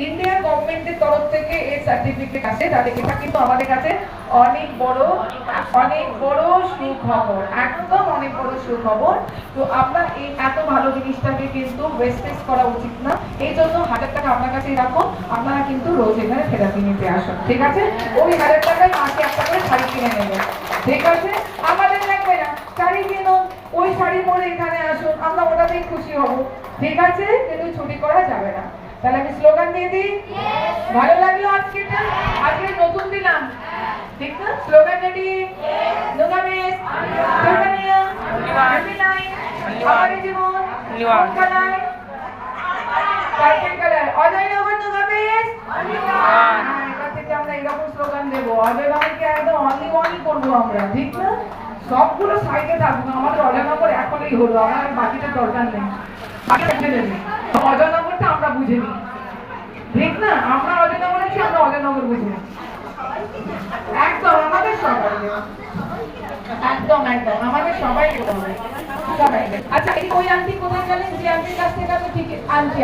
Indian গভর্নমেন্টের তরফ থেকে এই সার্টিফিকেট আছে, তাহলে এটা কিন্তু আমাদের কাছে অনেক বড় সুখবর, একদম অনেক বড় সুখবর। তো আপনার এই এত ভালো জিনিসটাকে কিন্তু ওয়েস্টেজ করা উচিত না, এই জন্য 1000 টাকা আপনার কাছে রাখো, আপনারা কিন্তু রোজ এখানে থেরাপি নিতে আসুন, ঠিক আছে? ওই 1000 টাকায় মাসে একটা করে শাড়ি কিনে নেবেন, ঠিক আছে? আমাদের লাগবে না, শাড়ি কিনুন, ওই শাড়ি পরে এখানে আসুন, আমরা ওটাতেই খুশি হব, ঠিক আছে? কিন্তু ছুটি করা যাবে না। তাহলে আমি স্লোগান দিয়ে দিই, ভালো লাগলো আজকেটা? আজকে নতুন দিলাম, ঠিক না? Slogan ready? নোগামেস দুর্গানিয়া হ্যাপি লাইফ আমাদের জীবন কালার পারফেক্ট কালার অজয়নগর নোগামেস এটা থেকে আমরা এরকম স্লোগান দেবো, অজয়নগরকে একদম অনলি ওয়ানই করবো আমরা, ঠিক না? সবগুলো সাইডে থাকবো, আমাদের অজয়নগর এখনই হলো, আমার বাকিটা দরকার নেই, অজয়নগরটা আমরা বুঝে নিই, ঠিক না? আমরা অজয়নগর আছি, আমরা অজয়নগর বুঝে নিই, একদম আমাদের সবাই, একদম একদম আমাদের সবাই সবাই। আচ্ছা, এই ওই আন্টি কোথায় গেলেন? যে আন্টির কাছ থেকে আমি ঠিক আনছি।